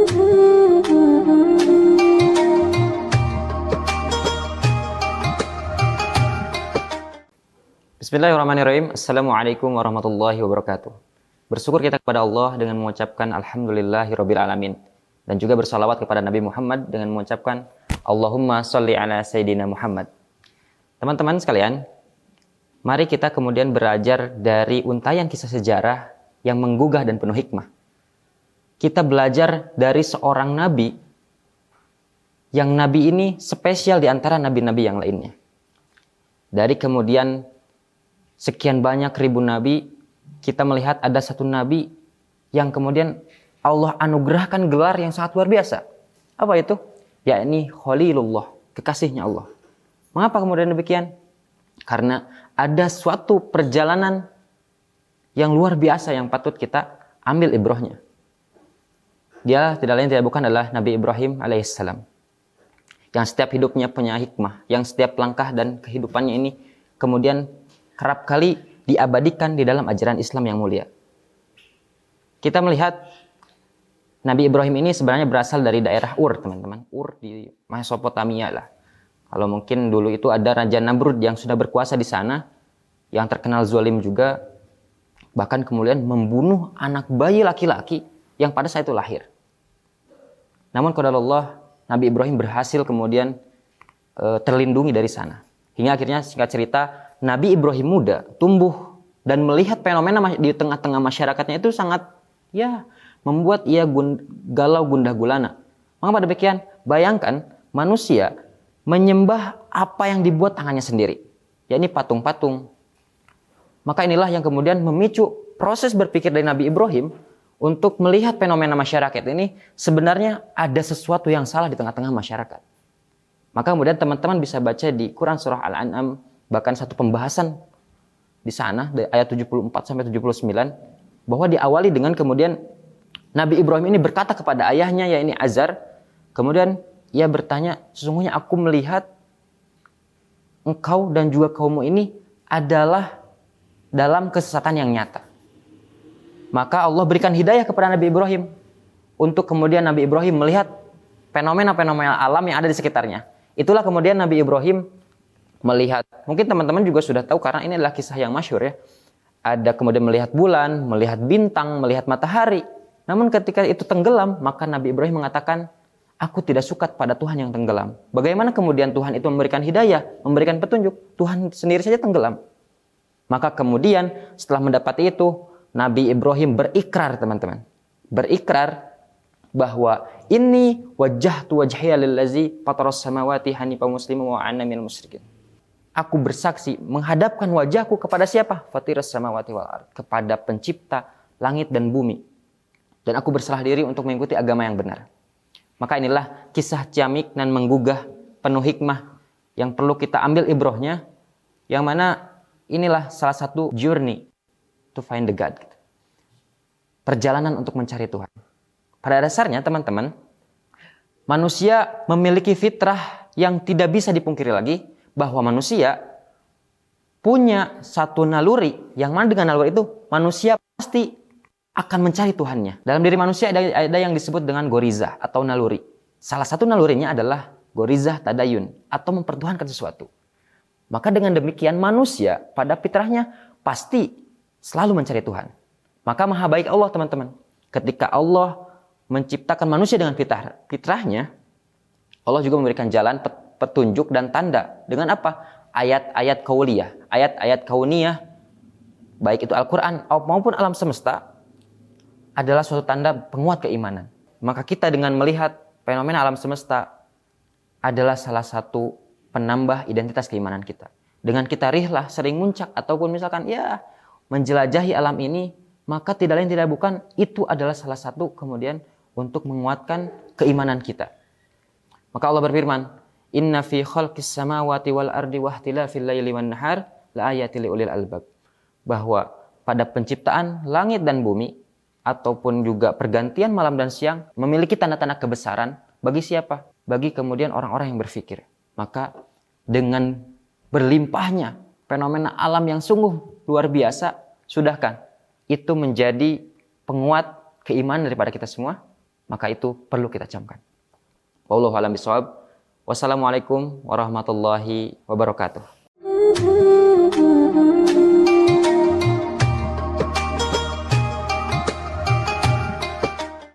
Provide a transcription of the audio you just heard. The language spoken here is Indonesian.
Bismillahirrahmanirrahim. Assalamualaikum warahmatullahi wabarakatuh. Bersyukur kita kepada Allah dengan mengucapkan Alhamdulillahirabbil alamin, dan juga bersalawat kepada Nabi Muhammad dengan mengucapkan Allahumma sholli ala Sayyidina Muhammad. Teman-teman sekalian, mari kita kemudian belajar dari untayan kisah sejarah yang menggugah dan penuh hikmah. Kita belajar dari seorang nabi yang nabi ini spesial di antara nabi-nabi yang lainnya. Dari kemudian sekian banyak ribu nabi, kita melihat ada satu nabi yang kemudian Allah anugerahkan gelar yang sangat luar biasa. Apa itu? Yakni Khalilullah, kekasihnya Allah. Mengapa kemudian demikian? Karena ada suatu perjalanan yang luar biasa yang patut kita ambil ibrahnya. Dia tidak lain tidak bukan adalah Nabi Ibrahim alaihissalam, yang setiap hidupnya punya hikmah, yang setiap langkah dan kehidupannya ini kemudian kerap kali diabadikan di dalam ajaran Islam yang mulia. Kita melihat Nabi Ibrahim ini sebenarnya berasal dari daerah Ur, teman-teman. Ur di Mesopotamia lah. Kalau mungkin dulu itu ada Raja Namrud yang sudah berkuasa di sana, yang terkenal zalim juga, bahkan kemudian membunuh anak bayi laki-laki yang pada saat itu lahir. Namun qadarullah, Nabi Ibrahim berhasil kemudian terlindungi dari sana. Hingga akhirnya singkat cerita, Nabi Ibrahim muda tumbuh dan melihat fenomena di tengah-tengah masyarakatnya itu sangat membuat ia galau gundah gulana. Mengapa demikian? Bayangkan manusia menyembah apa yang dibuat tangannya sendiri, yakni patung-patung. Maka inilah yang kemudian memicu proses berpikir dari Nabi Ibrahim untuk melihat fenomena masyarakat ini sebenarnya ada sesuatu yang salah di tengah-tengah masyarakat. Maka kemudian teman-teman bisa baca di Quran surah Al-An'am, bahkan satu pembahasan di sana dari ayat 74 sampai 79, bahwa diawali dengan kemudian Nabi Ibrahim ini berkata kepada ayahnya, yakni Azar, kemudian ia bertanya, sesungguhnya aku melihat engkau dan juga kaummu ini adalah dalam kesesatan yang nyata. Maka Allah berikan hidayah kepada Nabi Ibrahim untuk kemudian Nabi Ibrahim melihat fenomena-fenomena alam yang ada di sekitarnya. Itulah kemudian Nabi Ibrahim melihat, mungkin teman-teman juga sudah tahu karena ini adalah kisah yang masyhur ya. Ada kemudian melihat bulan, melihat bintang, melihat matahari. Namun ketika itu tenggelam, maka Nabi Ibrahim mengatakan, aku tidak suka pada Tuhan yang tenggelam. Bagaimana kemudian Tuhan itu memberikan hidayah, memberikan petunjuk? Tuhan sendiri saja tenggelam. Maka kemudian setelah mendapati itu, Nabi Ibrahim berikrar, teman-teman. Berikrar bahwa inni wajjahtu wajhiya lillazi fataras samawati hanifan musliman wa ana minal musyrikin. Aku bersaksi menghadapkan wajahku kepada siapa? Fatiras samawati wal ard, kepada pencipta langit dan bumi. Dan aku berserah diri untuk mengikuti agama yang benar. Maka inilah kisah ciamik dan menggugah penuh hikmah yang perlu kita ambil ibrahnya, yang mana inilah salah satu journey to find the God. Perjalanan untuk mencari Tuhan. Pada dasarnya teman-teman, manusia memiliki fitrah yang tidak bisa dipungkiri lagi, bahwa manusia punya satu naluri, yang mana dengan naluri itu manusia pasti akan mencari Tuhannya. Dalam diri manusia ada yang disebut dengan gorizah atau naluri. Salah satu nalurinya adalah gorizah tadayun atau mempertuhankan sesuatu. Maka dengan demikian manusia pada fitrahnya pasti selalu mencari Tuhan. Maka maha baik Allah, teman-teman. Ketika Allah menciptakan manusia dengan fitrahnya, Allah juga memberikan jalan petunjuk dan tanda. Dengan apa? Ayat-ayat kauliyah. Ayat-ayat kauniyah, baik itu Al-Quran maupun alam semesta, adalah suatu tanda penguat keimanan. Maka kita dengan melihat fenomena alam semesta adalah salah satu penambah identitas keimanan kita. Dengan kita rihlah, sering muncak, ataupun misalkan menjelajahi alam ini, maka tidak lain tidak bukan itu adalah salah satu kemudian untuk menguatkan keimanan kita. Maka Allah berfirman, Inna fi khalqis samawati wal ardi wahtilafil laili wan nahar la ayatil liulil albab. Bahwa pada penciptaan langit dan bumi ataupun juga pergantian malam dan siang memiliki tanda-tanda kebesaran bagi siapa? Bagi kemudian orang-orang yang berfikir. Maka dengan berlimpahnya fenomena alam yang sungguh luar biasa, sudahkah itu menjadi penguat keimanan daripada kita semua? maka itu perlu kita camkan. Wallahu a'lam bishawab. Wassalamualaikum warahmatullahi wabarakatuh.